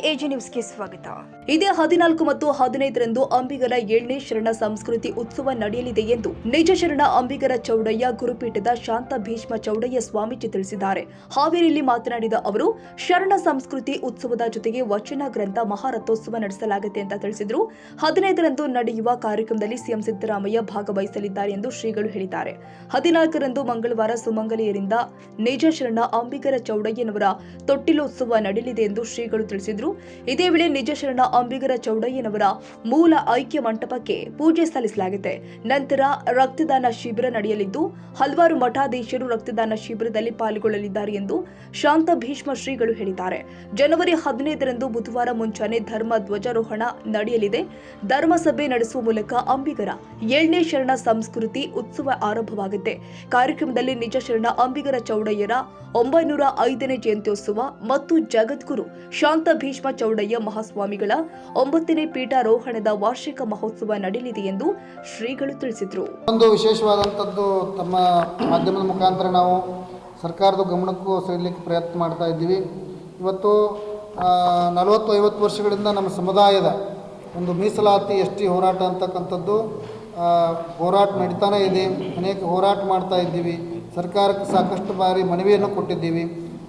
AG ನ್ಯೂಸ್ಗೆ ಸ್ವಾಗತ. ಇದೇ 14 ಮತ್ತು 15ರಂದು ಅಂಬಿಗರ 7ನೇ ಶರಣ ಸಂಸ್ಕೃತಿ ಉತ್ಸವ ನಡೆಯಲಿದೆ ಎಂದು ನಿಜ ಶರಣ ಅಂಬಿಗರ ಚೌಡಯ್ಯ ಗುರುಪೀಠದ ಶಾಂತ ಭೀಷ್ಮ ಚೌಡಯ್ಯ ಸ್ವಾಮೀಜಿ ತಿಳಿಸಿದ್ದಾರೆ. ಹಾವೇರಿಯಲ್ಲಿ ಮಾತನಾಡಿದ ಅವರು, ಶರಣ ಸಂಸ್ಕೃತಿ ಉತ್ಸವದ ಜೊತೆಗೆ ವಚನ ಗ್ರಂಥ ಮಹಾರಥೋತ್ಸವ ನಡೆಸಲಾಗುತ್ತೆ ಅಂತ ತಿಳಿಸಿದರು. 15ರಂದು ನಡೆಯುವ ಕಾರ್ಯಕ್ರಮದಲ್ಲಿ ಸಿಎಂ ಸಿದ್ದರಾಮಯ್ಯ ಭಾಗವಹಿಸಲಿದ್ದಾರೆ ಎಂದು ಶ್ರೀಗಳು ಹೇಳಿದ್ದಾರೆ. 14ರಂದು ಮಂಗಳವಾರ ಸುಮಂಗಲಿಯರಿಂದ ನಿಜ ಶರಣ ಅಂಬಿಗರ ಚೌಡಯ್ಯನವರ ತೊಟ್ಟಿಲೋತ್ಸವ ನಡೆಯಲಿದೆ ಎಂದು ಶ್ರೀಗಳು ತಿಳಿಸಿದರು. ಇದೇ ವೇಳೆ ನಿಜ ಶರಣ ಅಂಬಿಗರ ಚೌಡಯ್ಯನವರ ಮೂಲ ಐಕ್ಯ ಮಂಟಪಕ್ಕೆ ಪೂಜೆ ಸಲ್ಲಿಸಲಾಗಿದೆ. ನಂತರ ರಕ್ತದಾನ ಶಿಬಿರ ನಡೆಯಲಿದ್ದು ಹಲವಾರು ಮಠಾಧೀಶರು ರಕ್ತದಾನ ಶಿಬಿರದಲ್ಲಿ ಪಾಲ್ಗೊಳ್ಳಲಿದ್ದಾರೆ ಎಂದು ಶಾಂತ ಭೀಷ್ಮ ಶ್ರೀಗಳು ಹೇಳಿದ್ದಾರೆ. ಜನವರಿ 15ರಂದು ಬುಧವಾರ ಮುಂಚಾನೆ ಧರ್ಮ ಧ್ವಜಾರೋಹಣ ನಡೆಯಲಿದೆ. ಧರ್ಮಸಭೆ ನಡೆಸುವ ಮೂಲಕ ಅಂಬಿಗರ 7ನೇ ಶರಣ ಸಂಸ್ಕೃತಿ ಉತ್ಸವ ಆರಂಭವಾಗುತ್ತೆ. ಕಾರ್ಯಕ್ರಮದಲ್ಲಿ ನಿಜ ಶರಣ ಅಂಬಿಗರ ಚೌಡಯ್ಯರ 905ನೇ ಜಯಂತ್ಯೋತ್ಸವ ಮತ್ತು ಜಗದ್ಗುರು ಶಾಂತ ಭೀಷ್ಮ ಚೌಡಯ್ಯ ಮಹಾಸ್ವಾಮಿಗಳ 9ನೇ ಪೀಠಾರೋಹಣದ ವಾರ್ಷಿಕ ಮಹೋತ್ಸವ ನಡೆಯಲಿದೆ ಎಂದು ಶ್ರೀಗಳು ತಿಳಿಸಿದರು. ಒಂದು ವಿಶೇಷವಾದಂಥದ್ದು ತಮ್ಮ ಮಾಧ್ಯಮದ ಮುಖಾಂತರ ನಾವು ಸರ್ಕಾರದ ಗಮನಕ್ಕೂ ಸೆಳೆಯಲಿಕ್ಕೆ ಪ್ರಯತ್ನ ಮಾಡ್ತಾ ಇದ್ದೀವಿ. ಇವತ್ತು 40-50 ವರ್ಷಗಳಿಂದ ನಮ್ಮ ಸಮುದಾಯದ ಒಂದು ಮೀಸಲಾತಿ ಎಸ್ ಟಿ ಹೋರಾಟ ಅಂತಕ್ಕಂಥದ್ದು ಹೋರಾಟ ನಡೀತಾನೇ ಇದೆ. ಅನೇಕ ಹೋರಾಟ ಮಾಡ್ತಾ ಇದ್ದೀವಿ. ಸರ್ಕಾರಕ್ಕೆ ಸಾಕಷ್ಟು ಬಾರಿ ಮನವಿಯನ್ನು ಕೊಟ್ಟಿದ್ದೀವಿ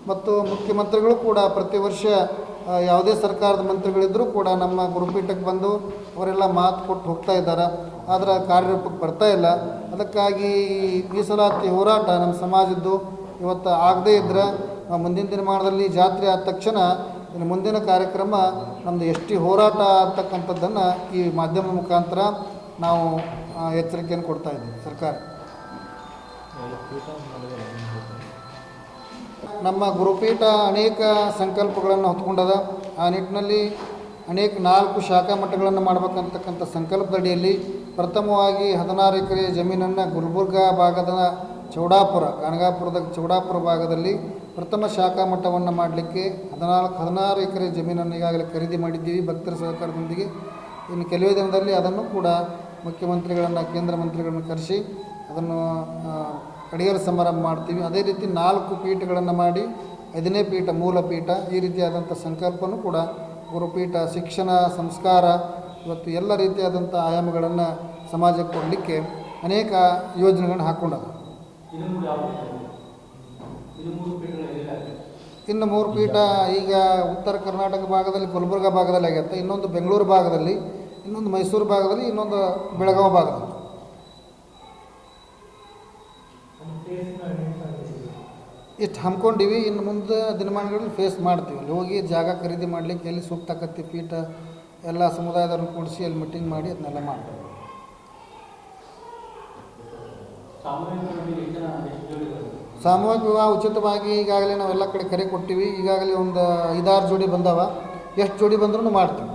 ಮತ್ತು ಮುಖ್ಯಮಂತ್ರಿಗಳು ಕೂಡ ಪ್ರತಿ ವರ್ಷ ಯಾವುದೇ ಸರ್ಕಾರದ ಮಂತ್ರಿಗಳಿದ್ದರೂ ಕೂಡ ನಮ್ಮ ಗುರುಪೀಠಕ್ಕೆ ಬಂದು ಅವರೆಲ್ಲ ಮಾತು ಕೊಟ್ಟು ಹೋಗ್ತಾ ಇದ್ದಾರೆ. ಆದರೆ ಕಾರ್ಯರೂಪಕ್ಕೆ ಬರ್ತಾ ಇಲ್ಲ. ಅದಕ್ಕಾಗಿ ಮೀಸಲಾತಿ ಹೋರಾಟ ನಮ್ಮ ಸಮಾಜದ್ದು ಇವತ್ತು ಆಗದೇ ಇದ್ದರೆ ಮುಂದಿನ ದಿನಮಾನದಲ್ಲಿ ಜಾತ್ರೆ ಆದ ತಕ್ಷಣ ಇನ್ನು ಮುಂದಿನ ಕಾರ್ಯಕ್ರಮ ನಮ್ಮದು ಎಸ್ ಟಿ ಹೋರಾಟ ಅಂತಕ್ಕಂಥದ್ದನ್ನು ಈ ಮಾಧ್ಯಮದ ಮುಖಾಂತರ ನಾವು ಎಚ್ಚರಿಕೆಯನ್ನು ಕೊಡ್ತಾ ಇದ್ದೀವಿ. ಸರ್ಕಾರ ನಮ್ಮ ಗುರುಪೀಠ ಅನೇಕ ಸಂಕಲ್ಪಗಳನ್ನು ಹೊತ್ಕೊಂಡದ. ಆ ನಿಟ್ಟಿನಲ್ಲಿ ಅನೇಕ 4 ಶಾಖಾ ಮಠಗಳನ್ನು ಮಾಡಬೇಕಂತಕ್ಕಂಥ ಸಂಕಲ್ಪದಡಿಯಲ್ಲಿ ಪ್ರಥಮವಾಗಿ 16 ಎಕರೆ ಜಮೀನನ್ನು ಗುಲ್ಬರ್ಗಾ ಭಾಗದ ಚೌಡಾಪುರ, ಗಾಣಗಾಪುರದ ಚೌಡಾಪುರ ಭಾಗದಲ್ಲಿ ಪ್ರಥಮ ಶಾಖಾ ಮಠವನ್ನು ಮಾಡಲಿಕ್ಕೆ 16 ಎಕರೆ ಜಮೀನನ್ನು ಈಗಾಗಲೇ ಖರೀದಿ ಮಾಡಿದ್ದೀವಿ ಭಕ್ತರ ಸಹಕಾರದೊಂದಿಗೆ. ಇನ್ನು ಕೆಲವೇ ದಿನದಲ್ಲಿ ಅದನ್ನು ಕೂಡ ಮುಖ್ಯಮಂತ್ರಿಗಳನ್ನು, ಕೇಂದ್ರ ಮಂತ್ರಿಗಳನ್ನು ಕರೆಸಿ ಅದನ್ನು ಕಡಿಯರ ಸಮಾರಂಭ ಮಾಡ್ತೀವಿ. ಅದೇ ರೀತಿ 4 ಪೀಠಗಳನ್ನು ಮಾಡಿ 5ನೇ ಪೀಠ ಮೂಲ ಪೀಠ, ಈ ರೀತಿಯಾದಂಥ ಸಂಕಲ್ಪನೂ ಕೂಡ ಗುರುಪೀಠ ಶಿಕ್ಷಣ ಸಂಸ್ಕಾರ ಇವತ್ತು ಎಲ್ಲ ರೀತಿಯಾದಂಥ ಆಯಾಮಗಳನ್ನು ಸಮಾಜಕ್ಕೆ ಕೊಡಲಿಕ್ಕೆ ಅನೇಕ ಯೋಜನೆಗಳನ್ನು ಹಾಕ್ಕೊಂಡದ. ಇನ್ನು 3 ಪೀಠ ಈಗ ಉತ್ತರ ಕರ್ನಾಟಕ ಭಾಗದಲ್ಲಿ ಗುಲ್ಬರ್ಗಾ ಭಾಗದಲ್ಲಿ ಆಗುತ್ತೆ, ಇನ್ನೊಂದು ಬೆಂಗಳೂರು ಭಾಗದಲ್ಲಿ, ಇನ್ನೊಂದು ಮೈಸೂರು ಭಾಗದಲ್ಲಿ, ಇನ್ನೊಂದು ಬೆಳಗಾವಿ ಭಾಗದಲ್ಲಿ. ಇಷ್ಟು ಹಮ್ಮಿಕೊಂಡಿವಿ. ಇನ್ನು ಮುಂದೆ ದಿನಮಾನಗಳಲ್ಲಿ ಫೇಸ್ ಮಾಡ್ತೀವಿ. ಅಲ್ಲಿ ಹೋಗಿ ಜಾಗ ಖರೀದಿ ಮಾಡಲಿಕ್ಕೆ ಎಲ್ಲಿ ಸೂಕ್ತ ಆಕತ್ತಿ ಪೀಠ ಎಲ್ಲ ಸಮುದಾಯದವ್ರನ್ನ ಕೂಡಿಸಿ ಅಲ್ಲಿ ಮೀಟಿಂಗ್ ಮಾಡಿ ಅದನ್ನೆಲ್ಲ ಮಾಡ್ತೀವಿ. ಸಾಮೂಹಿಕ ವಿವಾಹ ಉಚಿತವಾಗಿ ಈಗಾಗಲೇ ನಾವೆಲ್ಲ ಕಡೆ ಕರೆ ಕೊಟ್ಟಿವಿ. ಈಗಾಗಲೇ ಒಂದು 5-6 ಜೋಡಿ ಬಂದಾವ. ಎಷ್ಟು ಜೋಡಿ ಬಂದ್ರೂ ಮಾಡ್ತೀವಿ.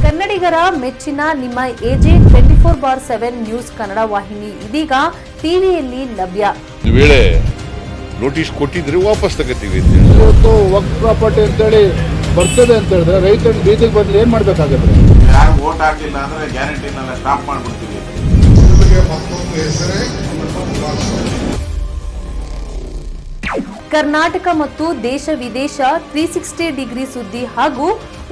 ಕನ್ನಡಿಗರ ಮೆಚ್ಚಿನ ನಿಮ್ಮ ಎಜೆ 24/7 ನ್ಯೂಸ್ ಕನ್ನಡ ವಾಹಿನಿ ಇದೀಗ ಟಿವಿಯಲ್ಲಿ ಲಭ್ಯ. ವೇಳೆ ನೋಟಿಸ್ ಕೊಟ್ಟಿದ್ರೆ ವಾಪಸ್ ತಗೋತೀವಿ. ಇವತ್ತು ವಕ್ಫ್ ಪ್ರಾಪರ್ಟಿ ಅಂತೇಳಿ ಬರ್ತದೆ ಅಂತ ಹೇಳಿದ್ರೆ ರೈತರ ಬೀದಿಗೆ ಬಂದ್ರೆ ಏನ್ ಮಾಡ್ಬೇಕಾಗುತ್ತೆ? ಯಾರು ವೋಟ್ ಹಾಕಿಲ್ಲ ಅಂದ್ರೆ ಗ್ಯಾರಂಟಿನೆಲ್ಲ ಸ್ಟಾಪ್ ಮಾಡ್ಬಿಡ್ತೀವಿ. ಕರ್ನಾಟಕ ಮತ್ತು ದೇಶ ವಿದೇಶ 360 ಡಿಗ್ರಿ ಸುದ್ದಿ ಹಾಗೂ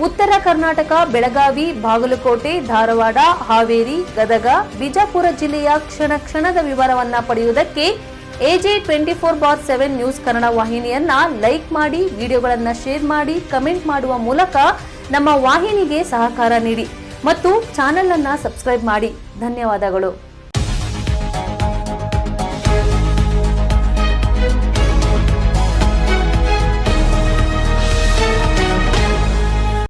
ಉತ್ತರ ಕರ್ನಾಟಕ, ಬೆಳಗಾವಿ, ಬಾಗಲಕೋಟೆ, ಧಾರವಾಡ, ಹಾವೇರಿ, ಗದಗ, ಬಿಜಾಪುರ ಜಿಲ್ಲೆಯ ಕ್ಷಣ ಕ್ಷಣದ ವಿವರವನ್ನ ಪಡೆಯುವುದಕ್ಕೆ ಎಜೆ 24/7 ನ್ಯೂಸ್ ಕನ್ನಡ ವಾಹಿನಿಯನ್ನ ಲೈಕ್ ಮಾಡಿ, ವಿಡಿಯೋಗಳನ್ನ ಶೇರ್ ಮಾಡಿ, ಕಮೆಂಟ್ ಮಾಡುವ ಮೂಲಕ ನಮ್ಮ ವಾಹಿನಿಗೆ ಸಹಕಾರ ನೀಡಿ ಮತ್ತು ಚಾನೆಲ್ ಅನ್ನ ಸಬ್ಸ್ಕ್ರೈಬ್ ಮಾಡಿ. ಧನ್ಯವಾದಗಳು.